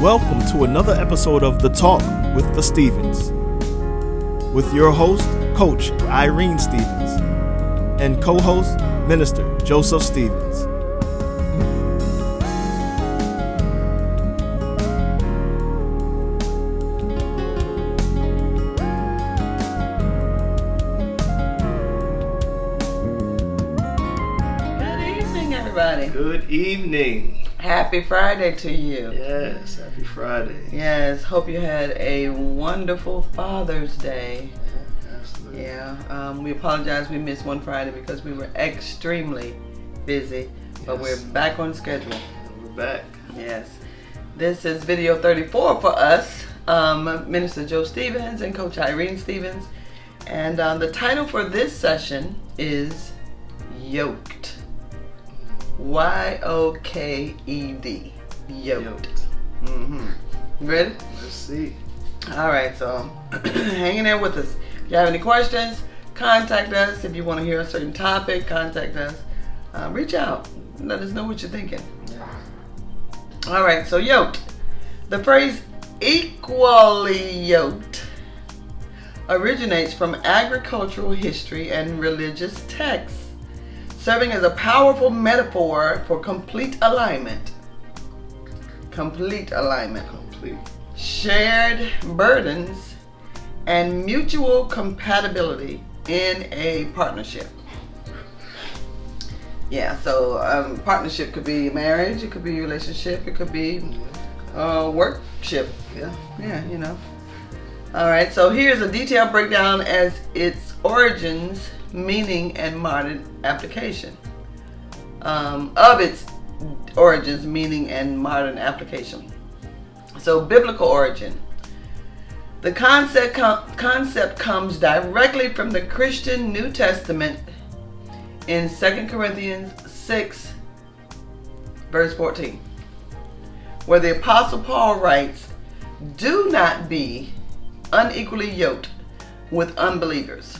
Welcome to another episode of The Talk with the Stevens, with your host, Coach Irene Stevens, and co-host, Minister Joseph Stevens. Good evening, everybody. Good evening. Happy Friday to you. Yes, happy Friday. Yes, hope you had a wonderful Father's Day. Yeah, absolutely. Yeah, we apologize we missed one Friday because we were extremely busy, but we're back on schedule. We're back. Yes. This is video 34 for us, Minister Joe Stevens and Coach Irene Stevens. And the title for this session is Yoked. Y-O-K-E-D. Yoked. Mm-hmm. Ready? Let's see. All right, so hanging in with us. If you have any questions, contact us. If you want to hear a certain topic, contact us. Reach out. Let us know what you're thinking. All right, so yoked. The phrase equally yoked originates from agricultural history and religious texts, serving as a powerful metaphor for complete alignment. Complete alignment. Complete. Shared burdens and mutual compatibility in a partnership. Yeah, so partnership could be marriage, it could be relationship, it could be workship. Yeah, you know. All right, so here's a detailed breakdown as its origins, meaning, and modern application. Of its origins, meaning, and modern application. So, biblical origin. The concept comes directly from the Christian New Testament in 2 Corinthians 6, verse 14, where the Apostle Paul writes, "Do not be unequally yoked with unbelievers."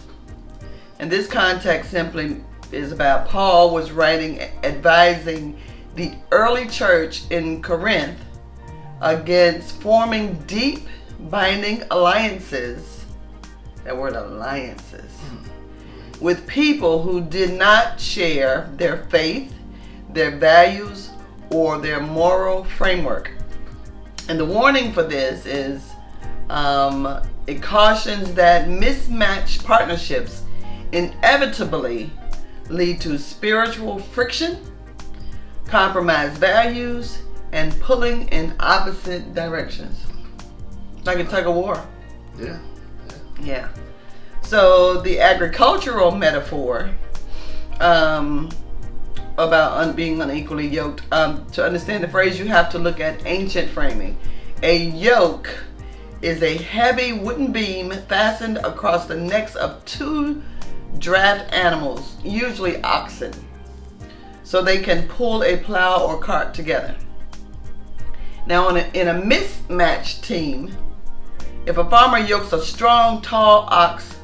And this context simply is about Paul was writing, advising the early church in Corinth against forming deep binding alliances, that word alliances, with people who did not share their faith, their values, or their moral framework. And the warning for this is it cautions that mismatched partnerships inevitably lead to spiritual friction, compromised values, and pulling in opposite directions. Like a tug of war. Yeah. So the agricultural metaphor about being unequally yoked, to understand the phrase, you have to look at ancient framing. A yoke is a heavy wooden beam fastened across the necks of two draft animals, usually oxen, so they can pull a plow or cart together. Now, in a mismatched team, if a farmer yokes a strong, tall ox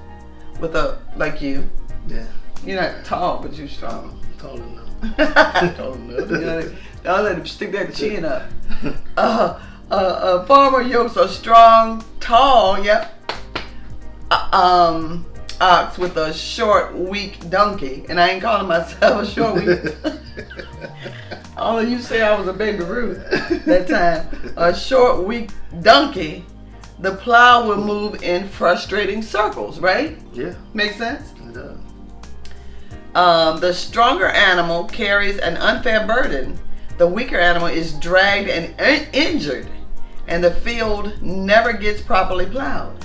with like you, you're not tall, but you're strong. Tall enough. Tall enough. Don't let him stick that chin up. A farmer yokes a strong, tall, ox with a short, weak donkey. And I ain't calling myself a short, weak. Only you say I was a baby Ruth that time. A short, weak donkey, the plow will move in frustrating circles, right? Yeah. Makes sense? It does. The stronger animal carries an unfair burden. The weaker animal is dragged and injured, and the field never gets properly plowed.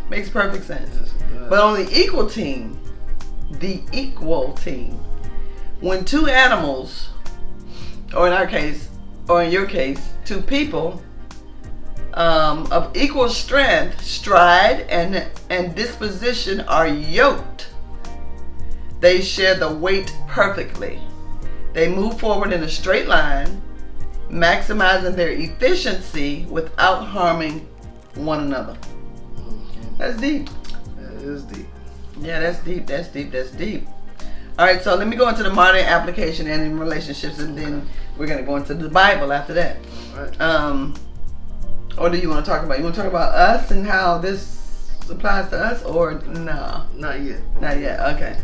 Makes perfect sense. Yes, it does. But on the equal team, when two animals, or in your case, two people of equal strength, stride, and disposition are yoked, they share the weight perfectly. They move forward in a straight line, maximizing their efficiency without harming one another. That's deep. That is deep. Yeah, that's deep. All right, so let me go into the modern application and in relationships, and then we're going to go into the Bible after that. All right. Or do you want to talk about? You want to talk about us and how this applies to us, or no? Not yet. Not yet. Okay.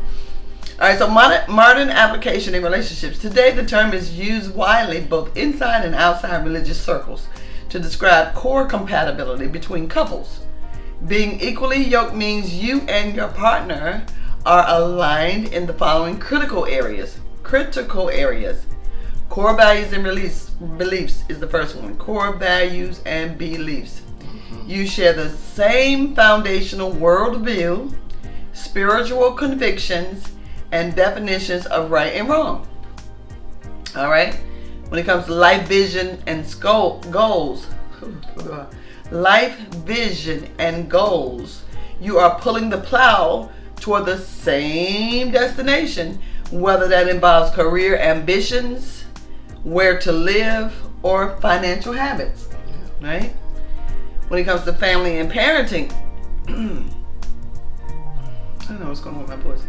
All right. So modern application in relationships today, the term is used widely both inside and outside religious circles to describe core compatibility between couples. Being equally yoked means you and your partner are aligned in the following critical areas. Core values and beliefs is the first one. Core values and beliefs. You share the same foundational worldview, spiritual convictions, and definitions of right and wrong. All right? When it comes to life vision and goals, life vision and goals, you are pulling the plow toward the same destination, whether that involves career ambitions, where to live, or financial habits, right? When it comes to family and parenting, I don't know what's going on with my voice.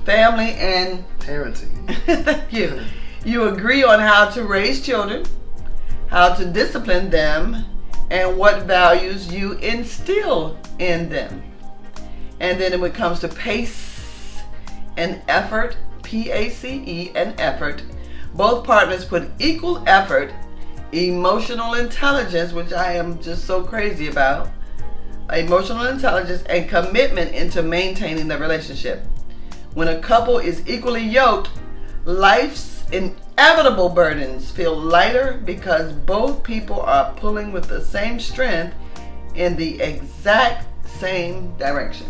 Family and parenting. Thank you. You agree on how to raise children, how to discipline them, and what values you instill in them. And then when it comes to pace and effort, PACE and effort, both partners put equal effort, emotional intelligence, which I am just so crazy about, emotional intelligence and commitment into maintaining the relationship. When a couple is equally yoked, life's inevitable burdens feel lighter because both people are pulling with the same strength in the exact same direction.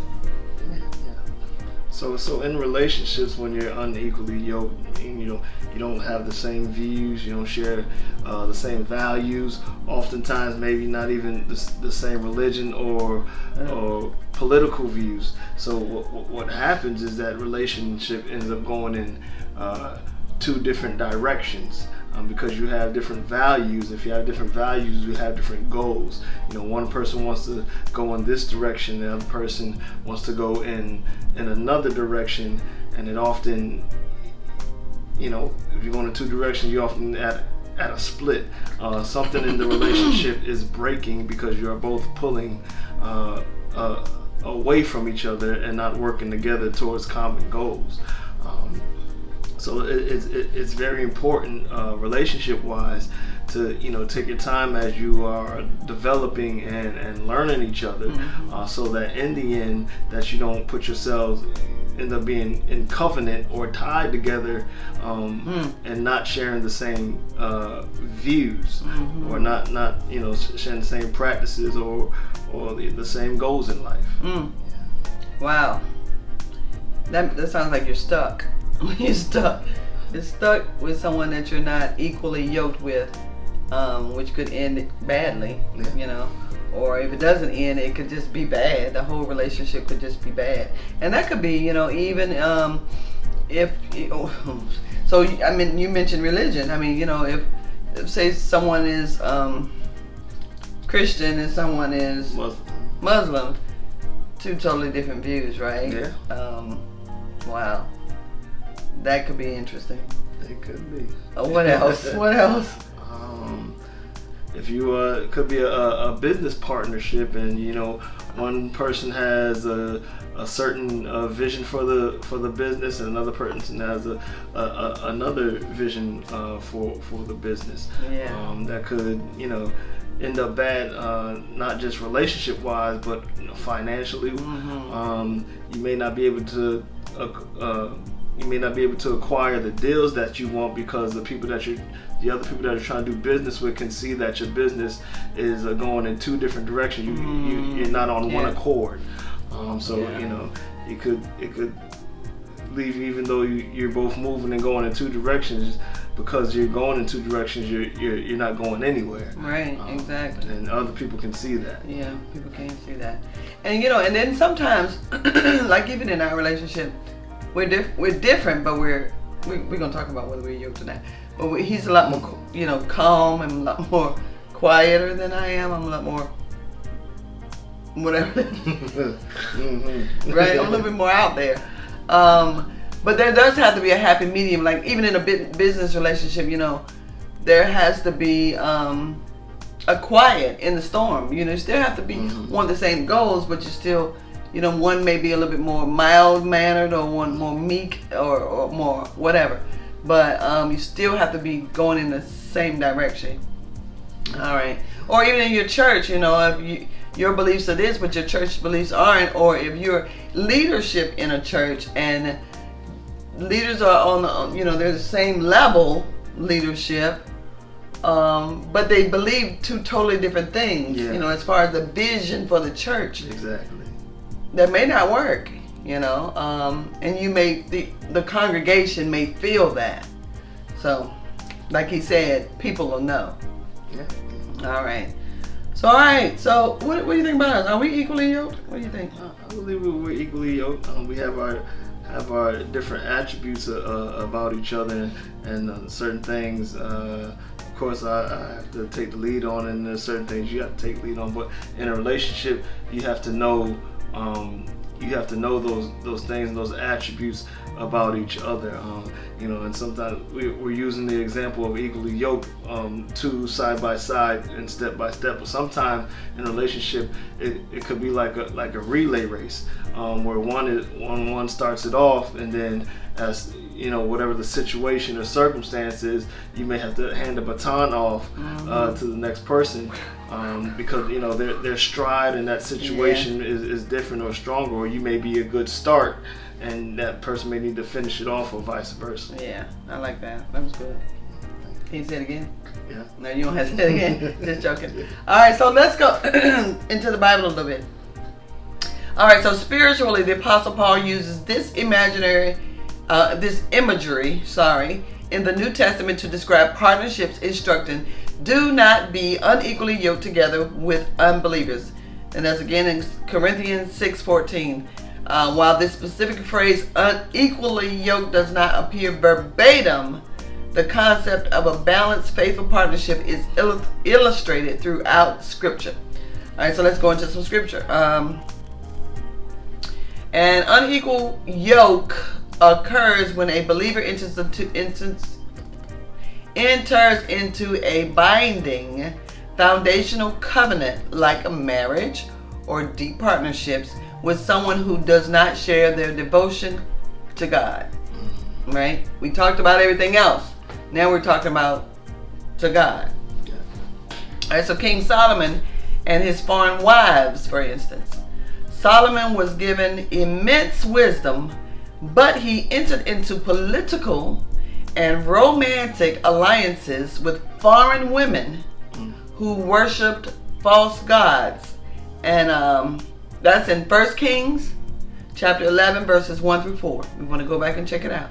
So in relationships, when you're unequally yoked, you don't have the same views, you don't share the same values. Oftentimes, maybe not even the same religion or political views. So what happens is that relationship ends up going in two different directions. Because you have different values. If you have different values, you have different goals. One person wants to go in this direction, the other person wants to go in another direction, and it often, if you're going in two directions, you're often at a split. Something in the relationship is breaking because you are both pulling away from each other and not working together towards common goals. So it's very important, relationship-wise, to take your time as you are developing and learning each other, so that in the end that you don't put yourselves end up being in covenant or tied together, and not sharing the same views, or not sharing the same practices or the same goals in life. Wow, that sounds like you're stuck. You're stuck with someone that you're not equally yoked with, which could end badly, or if it doesn't end, it could just be bad. The whole relationship could just be bad, and that could be, even if. So I mean, you mentioned religion. I mean, if say someone is Christian and someone is Muslim, two totally different views, right? Yeah. Wow. That could be interesting. It could be. What else? What else? If you could be a business partnership, and one person has a certain vision for the business, and another person has another vision for the business. Yeah. That could end up bad, not just relationship wise, but financially. You may not be able to. You may not be able to acquire the deals that you want because the other people that you're trying to do business with can see that your business is going in two different directions. You're not on one accord. It could leave you, even though you're both moving and going in two directions, because you're going in two directions, you're not going anywhere. Right, exactly. And other people can see that. Yeah, people can see that. And and then sometimes, like even in our relationship, we're different, but we're gonna talk about whether we're yoked or not. But he's a lot more, calm and a lot more quieter than I am. I'm a lot more, whatever. Right, I'm a little bit more out there. But there does have to be a happy medium. Like even in a business relationship, there has to be a quiet in the storm. You still have to be one of the same goals, but you still, one may be a little bit more mild mannered, or one more meek, or more whatever. But you still have to be going in the same direction. All right. Or even in your church, if your beliefs are this, but your church beliefs aren't, or if you're leadership in a church and leaders are on they're the same level leadership, but they believe two totally different things, as far as the vision for the church. Exactly. That may not work, and you may, the congregation may feel that. So, like he said, people will know. Yeah. All right. So, what do you think about us? Are we equally yoked? What do you think? I believe we're equally yoked. We have our different attributes about each other, and certain things. Of course, I have to take the lead on, and there's certain things you have to take the lead on. But in a relationship, you have to know. Those things and those attributes about each other, and sometimes we're using the example of equally yoked, two side by side and step by step. But sometimes in a relationship, it could be like a relay race, where one starts it off, and then as whatever the situation or circumstance is, you may have to hand the baton off to the next person, because their stride in that situation is different or stronger, or you may be a good start and that person may need to finish it off, or vice versa. Yeah, I like that. That was good. Can you say it again? Yeah. No, you don't have to say it again. Just joking. All right, so let's go into the Bible a little bit. All right, so spiritually, the Apostle Paul uses this imagery in the New Testament to describe partnerships, instructing, do not be unequally yoked together with unbelievers. And that's again in Corinthians 6:14. While this specific phrase, unequally yoked, does not appear verbatim, the concept of a balanced, faithful partnership is illustrated throughout Scripture. All right, so let's go into some Scripture. An unequal yoke occurs when a believer enters into a binding foundational covenant like a marriage or deep partnerships with someone who does not share their devotion to God. Right? We talked about everything else. Now we're talking about to God. Yeah. All right, so King Solomon and his foreign wives, for instance. Solomon was given immense wisdom, but he entered into political and romantic alliances with foreign women who worshipped false gods. And that's in 1 Kings chapter 11 verses 1 through 4. We want to go back and check it out.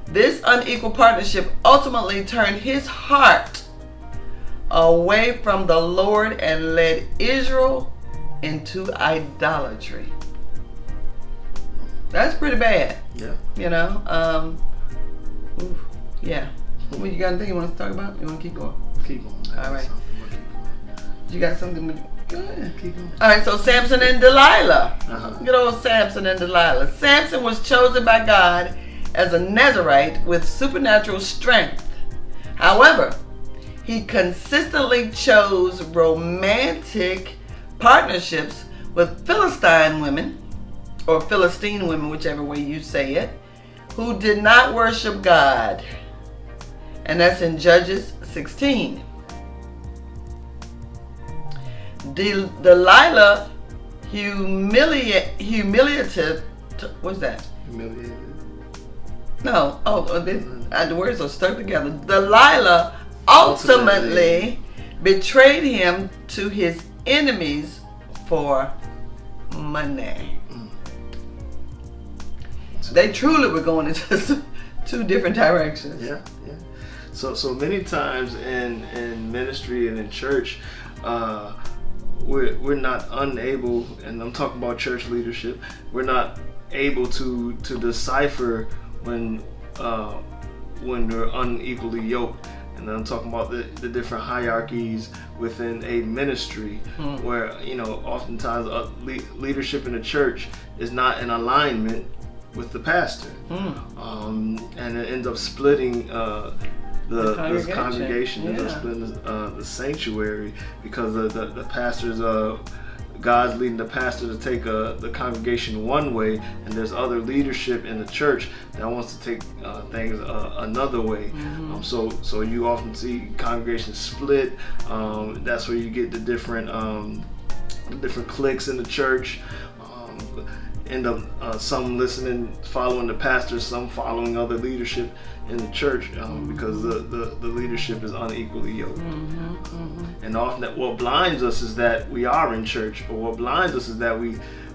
This unequal partnership ultimately turned his heart away from the Lord and led Israel into idolatry. That's pretty bad. Yeah. Yeah. What you got anything you want to talk about? You want to keep going? Keep going. All right. You got something? Go ahead. Keep going. All right, so Samson and Delilah. Uh-huh. Good old Samson and Delilah. Samson was chosen by God as a Nazarite with supernatural strength. However, he consistently chose romantic partnerships with Philistine women, or Philistine women, whichever way you say it, who did not worship God. And that's in Judges 16. Delilah humiliative. What's that? Humiliated. No. The words are stuck together. Delilah ultimately betrayed him to his enemies for money. They truly were going into two different directions. Yeah. So many times in ministry and in church, we're not unable, and I'm talking about church leadership, we're not able to decipher when we're unequally yoked. And I'm talking about the different hierarchies within a ministry, where oftentimes leadership in the church is not in alignment with the pastor, and it ends up splitting the congregation. congregation, and Yeah. discipline the sanctuary, because the pastors, God's leading the pastor to take the congregation one way, and there's other leadership in the church that wants to take things another way. So you often see congregations split. That's where you get the different cliques in the church. End up some listening, following the pastor, some following other leadership in the church, because the leadership is unequally yoked. And often what blinds us is that we are in church, or what blinds us is that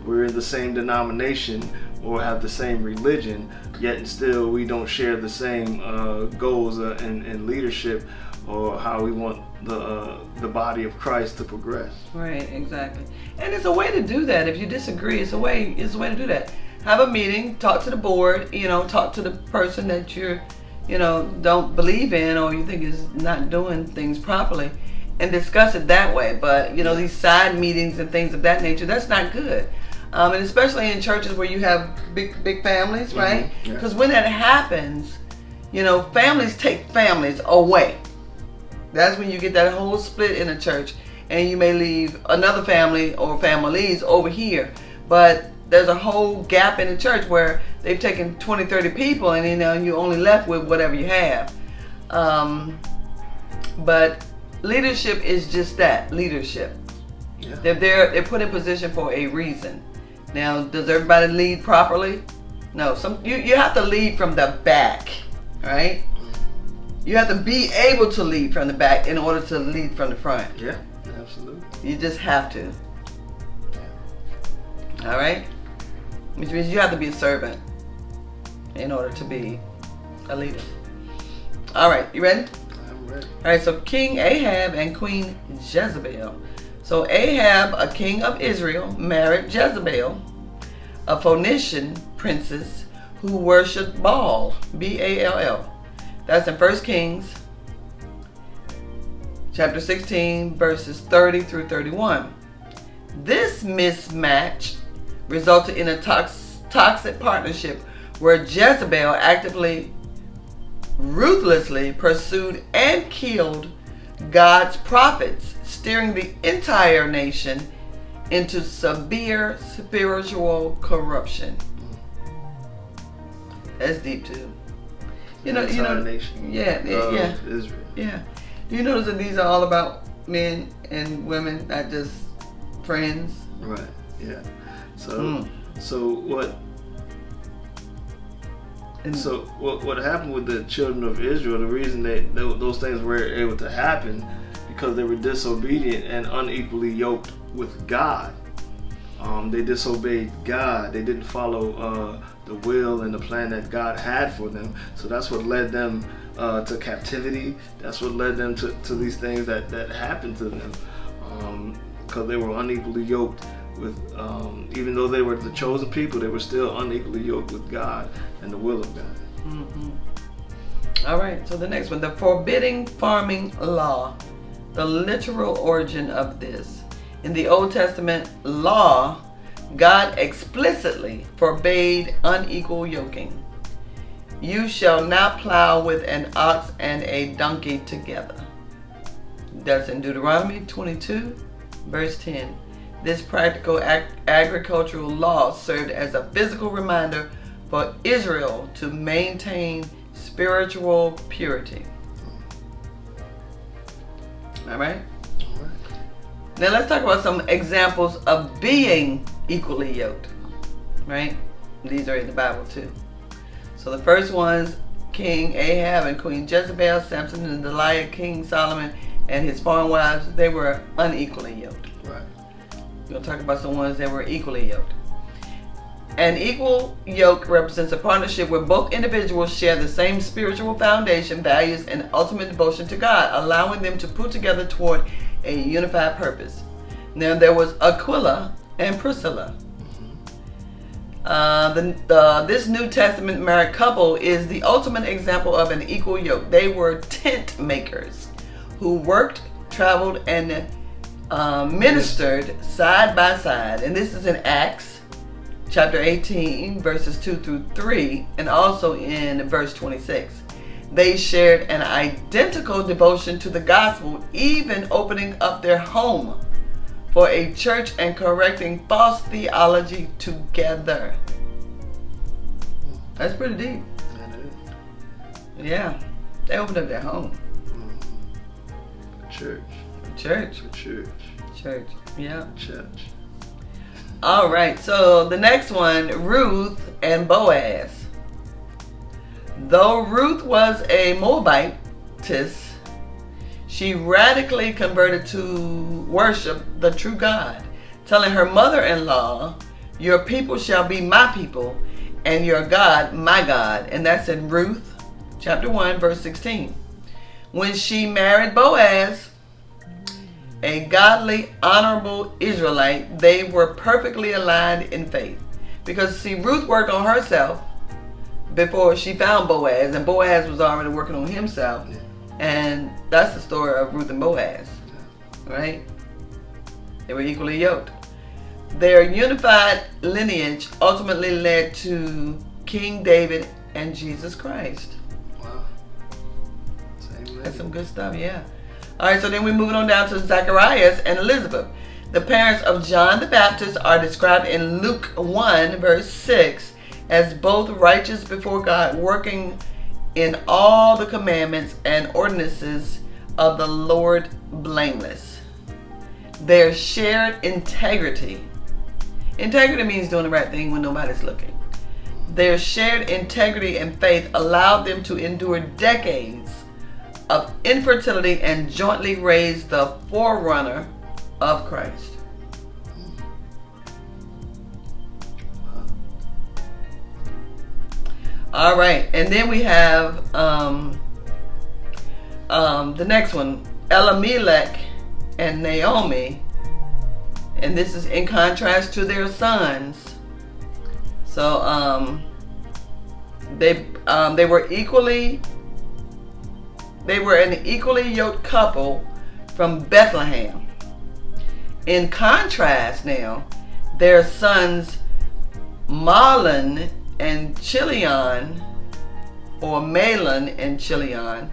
we're in the same denomination or have the same religion, yet and still we don't share the same goals in leadership, or how we want the body of Christ to progress. Right, exactly. And it's a way to do that. If you disagree, it's a way to do that. Have a meeting, talk to the board, talk to the person that you're, don't believe in, or you think is not doing things properly, and discuss it that way. But, these side meetings and things of that nature, that's not good. And especially in churches where you have big families, right? Because when that happens, families take families away. That's when you get that whole split in a church, and you may leave another family or families over here. But there's a whole gap in the church where they've taken 20, 30 people, and you're only left with whatever you have. But leadership is just that, leadership. Yeah. They're put in position for a reason. Now, does everybody lead properly? No. You have to lead from the back, right? You have to be able to lead from the back in order to lead from the front. Yeah, absolutely. You just have to. All right? Which means you have to be a servant in order to be a leader. All right, you ready? I'm ready. All right, so King Ahab and Queen Jezebel. So Ahab, a king of Israel, married Jezebel, a Phoenician princess who worshipped Baal, B-A-L-L. That's in 1 Kings chapter 16, verses 30 through 31. This mismatch resulted in a toxic partnership where Jezebel actively, ruthlessly pursued and killed God's prophets, steering the entire nation into severe spiritual corruption. That's deep too. Nation. Yeah. Israel. Yeah. Do you notice that these are all about men and women, not just friends? Right. Yeah. So what happened with the children of Israel? The reason those things were able to happen because they were disobedient and unequally yoked with God. They disobeyed God. They didn't follow the will and the plan that God had for them. So that's what led them to captivity. That's what led them to these things that happened to them, because they were unequally yoked with, even though they were the chosen people, they were still unequally yoked with God and the will of God. Mm-hmm. All right, so the next one, the forbidding farming law, the literal origin of this. In the Old Testament law, God explicitly forbade unequal yoking. You shall not plow with an ox and a donkey together. That's in Deuteronomy 22, verse 10. This practical agricultural law served as a physical reminder for Israel to maintain spiritual purity. All right? Now let's talk about some examples of being equally yoked, right? These are in the Bible too. So the first one's King Ahab and Queen Jezebel, Samson and Delilah, King Solomon and his foreign wives. They were unequally yoked. Right. We're going to talk about some ones that were equally yoked. An equal yoke represents a partnership where both individuals share the same spiritual foundation, values, and ultimate devotion to God, allowing them to pull together toward a unified purpose. Now there was Aquila and Priscilla. This New Testament married couple is the ultimate example of an equal yoke. They were tent makers who worked, traveled, and ministered side by side. And this is in Acts chapter 18, verses 2 through 3, and also in verse 26. They shared an identical devotion to the gospel, even opening up their home for a church and correcting false theology together. That's pretty deep. Yeah, they opened up their home. Church. Church. Yeah. Church. All right, so the next one, Ruth and Boaz. Though Ruth was a Moabitess, she radically converted to worship the true God, telling her mother-in-law, "Your people shall be my people, and your God my God." And that's in Ruth chapter 1, verse 16. When she married Boaz, a godly, honorable Israelite, they were perfectly aligned in faith. Because, see, Ruth worked on herself before she found Boaz, and Boaz was already working on himself. And that's the story of Ruth and Boaz, right? They were equally yoked. Their unified lineage ultimately led to King David and Jesus Christ. Wow. That's some good stuff, yeah. All right, so then we're moving on down to Zacharias and Elizabeth. The parents of John the Baptist are described in Luke 1, verse 6, as both righteous before God, working in all the commandments and ordinances of the Lord blameless. Their shared integrity. Integrity means doing the right thing when nobody's looking. Their shared integrity and faith allowed them to endure decades of infertility and jointly raise the forerunner of Christ. All right, and then we have the next one, Elimelech and Naomi, and this is in contrast to their sons. So they were an equally yoked couple from Bethlehem. In contrast now, their sons Mahlon and Chilion, or Mahlon and Chilion,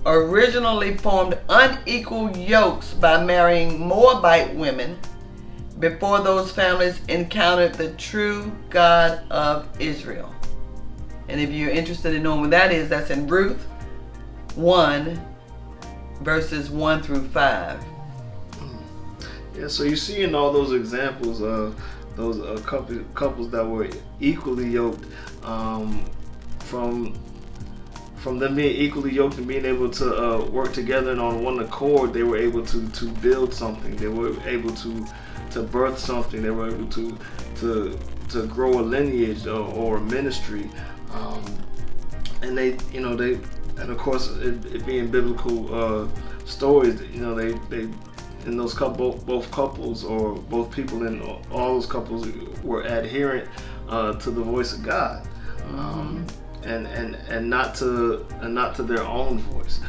originally formed unequal yokes by marrying Moabite women before those families encountered the true God of Israel. And if you're interested in knowing what that is, that's in Ruth 1, verses 1 through 5. Yeah, so you see in all those examples of those couples that were equally yoked, from them being equally yoked and being able to work together and on one accord, they were able to build something. They were able to birth something. They were able to grow a lineage or a ministry. And and of course, it being biblical stories, they in those both couples or both people in all those couples were adherent to the voice of God, and not to their own voice.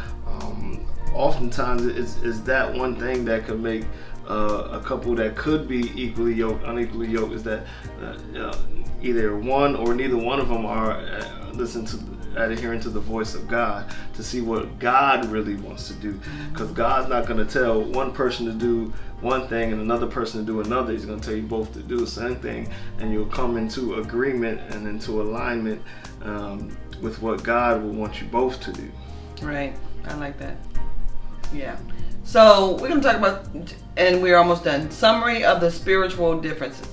Oftentimes, it's that one thing that could make a couple that could be equally yoked, unequally yoked, is that either one or neither one of them are adhering to the voice of God to see what God really wants to do. Because God's not going to tell one person to do one thing and another person to do another. He's going to tell you both to do the same thing, and you'll come into agreement and into alignment with what God will want you both to do. Right. I like that. Yeah. So we're going to talk about, and we're almost done, summary of the spiritual differences.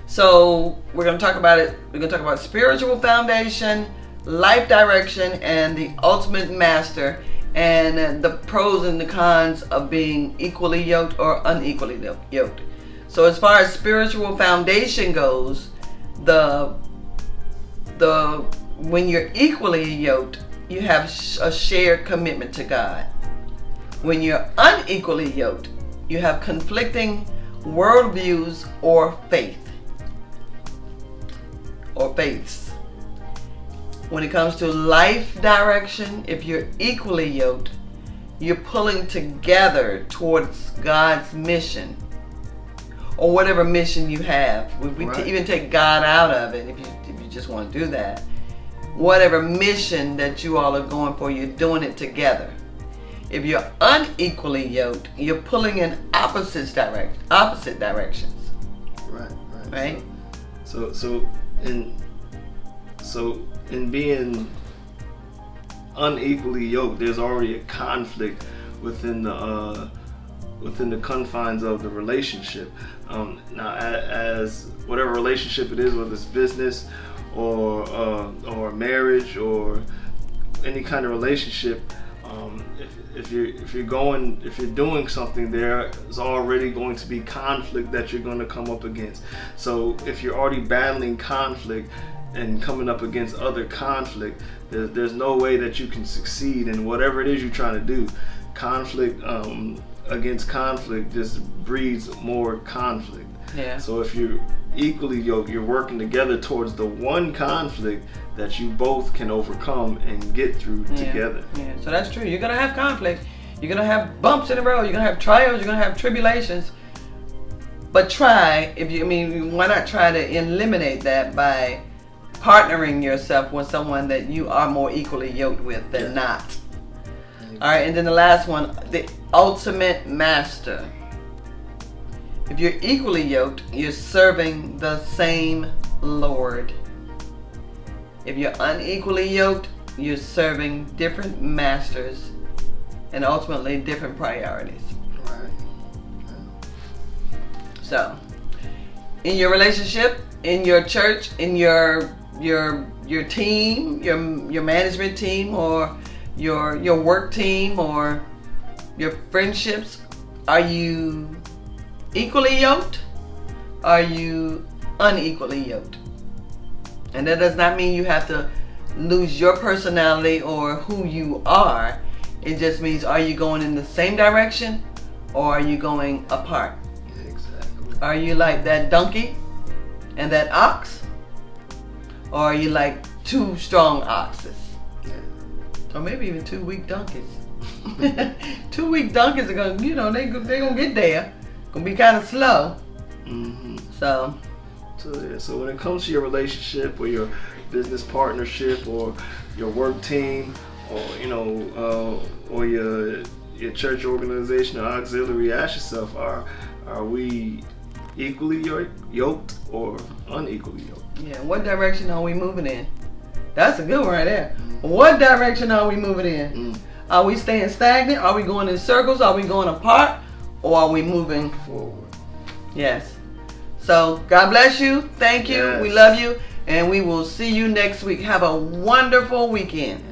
So we're going to talk about it. We're going to talk about spiritual foundation, life direction, and the ultimate master, and the pros and the cons of being equally yoked or unequally yoked. So as far as spiritual foundation goes, when you're equally yoked, you have a shared commitment to God. When you're unequally yoked, you have conflicting worldviews or faiths. When it comes to life direction, if you're equally yoked, you're pulling together towards God's mission, or whatever mission you have. We Right. even take God out of it, if you just want to do that. whatever mission that you all are going for, you're doing it together. If you're unequally yoked, you're pulling in opposite directions. Right? So in being unequally yoked, there's already a conflict within the confines of the relationship. Now, as whatever relationship it is, whether it's business or marriage or any kind of relationship, if you're doing something, there is already going to be conflict that you're going to come up against. So if you're already battling conflict and coming up against other conflict, there's no way that you can succeed in whatever it is you're trying to do. Conflict against conflict just breeds more conflict. Yeah. So if you're equally yoked, you're working together towards the one conflict that you both can overcome and get through together. Yeah, so that's true. You're going to have conflict. You're going to have bumps in the road. You're going to have trials. You're going to have tribulations. But why not try to eliminate that by partnering yourself with someone that you are more equally yoked with than not. All right, and then the last one, the ultimate master. If you're equally yoked, you're serving the same Lord. If you're unequally yoked, you're serving different masters and ultimately different priorities. Right. So, in your relationship, in your church, in your team, your management team, or your work team, or your friendships, are you equally yoked? Are you unequally yoked? And that does not mean you have to lose your personality or who you are. It just means, are you going in the same direction or are you going apart? Exactly. Are you like that donkey and that ox? Or are you like two strong oxes? Yeah. Or maybe even two weak donkeys. 2 weak donkeys are gonna, they gonna get there. Gonna be kind of slow. Mm-hmm. So when it comes to your relationship or your business partnership or your work team or your church organization or auxiliary, ask yourself, are we equally yoked or unequally yoked? yeah, what direction are we moving in? That's a good one right there. What direction are we moving in? Are we staying stagnant? Are we going in circles? Are we going apart? Or are we moving Forward. Yes. So God bless you. Thank you. Yes. We love you. And we will see you next week. Have a wonderful weekend.